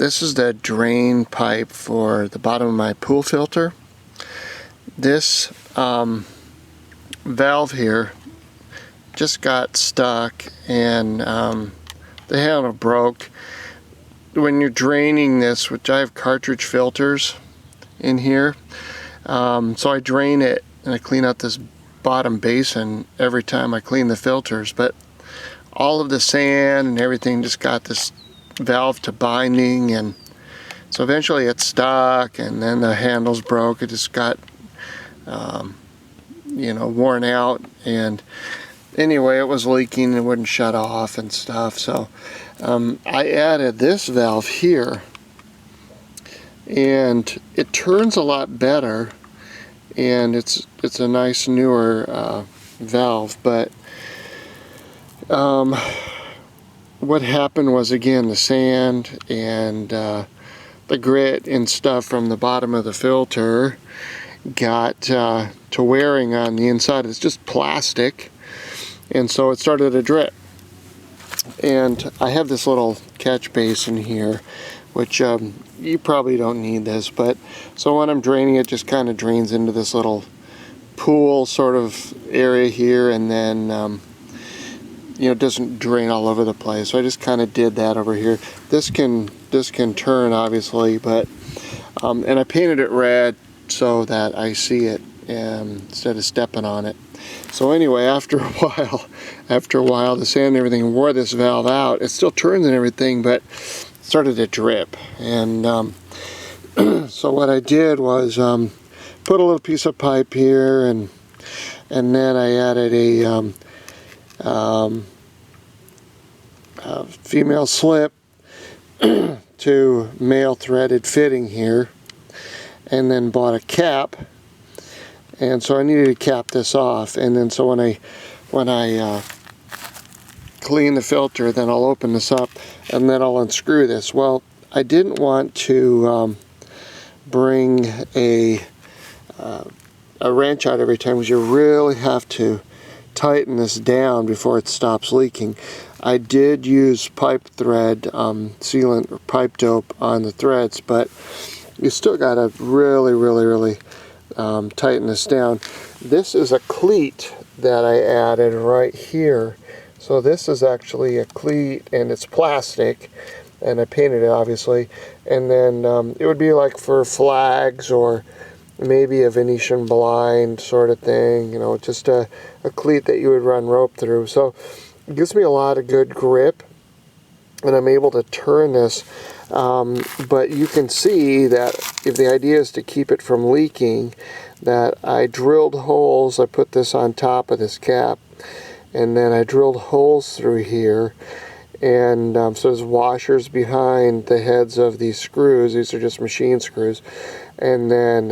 This is the drain pipe for the bottom of my pool filter. This valve here just got stuck and the handle broke. When you're draining this, which I have cartridge filters in here, so I drain it and I clean out this bottom basin every time I clean the filters, but all of the sand and everything just got this valve to binding, and so eventually it stuck, and then the handles broke. It just got worn out, and anyway, it was leaking and wouldn't shut off and stuff. So I added this valve here, and it turns a lot better, and it's a nice newer valve. But what happened was, again, the sand and the grit and stuff from the bottom of the filter got to wearing on the inside. It's just plastic, and so it started to drip. And I have this little catch basin here, which you probably don't need this, but so when I'm draining, it just kind of drains into this little pool sort of area here, and then it doesn't drain all over the place. So I just kind of did that over here. This can turn, obviously, but and I painted it red so that I see it instead of stepping on it. So anyway, after a while, the sand and everything wore this valve out. It still turns and everything, but it started to drip. And so what I did was put a little piece of pipe here, and then I added a female slip to male threaded fitting here, and then bought a cap. And so I needed to cap this off, and then so when I clean the filter, then I'll open this up and then I'll unscrew this. Well, I didn't want to bring a wrench out every time, because you really have to tighten this down before it stops leaking. I did use pipe thread sealant or pipe dope on the threads, but you still got to really tighten this down. This is a cleat that I added right here. So this is actually a cleat, and it's plastic, and I painted it, obviously. And then it would be like for flags, or maybe a Venetian blind sort of thing, just a cleat that you would run rope through. So it gives me a lot of good grip, and I'm able to turn this. But you can see that if the idea is to keep it from leaking, that I drilled holes. I put this on top of this cap, and then I drilled holes through here, and so there's washers behind the heads of these screws. These are just machine screws, and then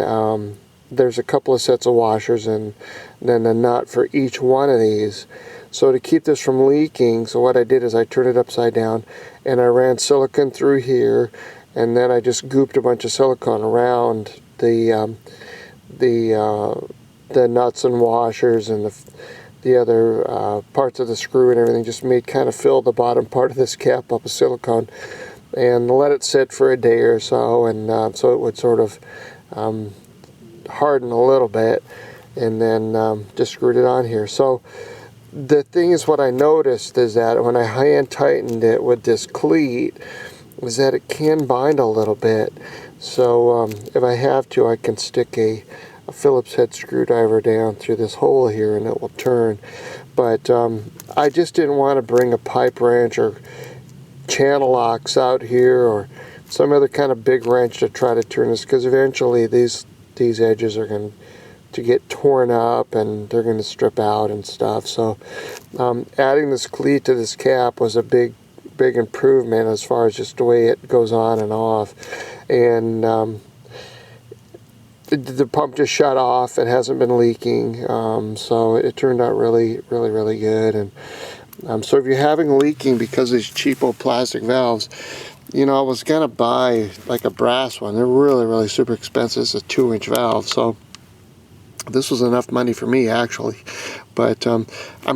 there's a couple of sets of washers, and then a nut for each one of these. So to keep this from leaking, so what I did is I turned it upside down, and I ran silicone through here, and then I just gooped a bunch of silicone around the nuts and washers and the other parts of the screw and everything. Just kind of fill the bottom part of this cap up with silicone, and let it sit for a day or so, and so it would sort of harden a little bit, and then just screwed it on here. So the thing is, what I noticed is that when I hand tightened it with this cleat, is that it can bind a little bit. So if I have to, I can stick a Phillips head screwdriver down through this hole here, and it will turn. But I just didn't want to bring a pipe wrench or channel locks out here, or some other kind of big wrench to try to turn this, because eventually these edges are going to get torn up, and they're going to strip out and stuff. So adding this cleat to this cap was a big improvement as far as just the way it goes on and off. And the pump just shut off. It hasn't been leaking, so it turned out really good. And so if you're having leaking because of these cheapo plastic valves, I was gonna buy like a brass one. They're really super expensive. It's a 2-inch valve, so this was enough money for me, actually. But I'm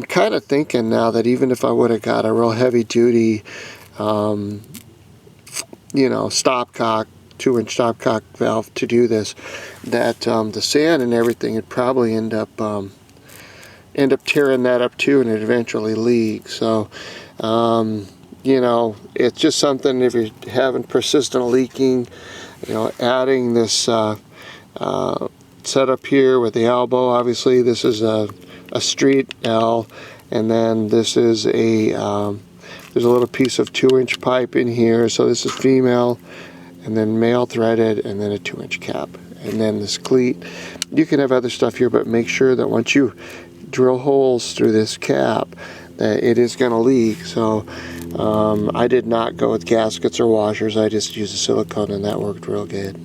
kind of thinking now that even if I would have got a real heavy duty you know, stopcock, 2-inch stopcock valve to do this, that the sand and everything would probably end up tearing that up too, and it eventually leak. So you know, it's just something, if you're having persistent leaking, you know, adding this setup here with the elbow. Obviously this is a street L, and then this is a there's a little piece of 2-inch pipe in here, so this is female, and then male threaded, and then a 2-inch cap, and then this cleat. You can have other stuff here, but make sure that once you drill holes through this cap that it is going to leak. So I did not go with gaskets or washers. I just used a silicone, and that worked real good.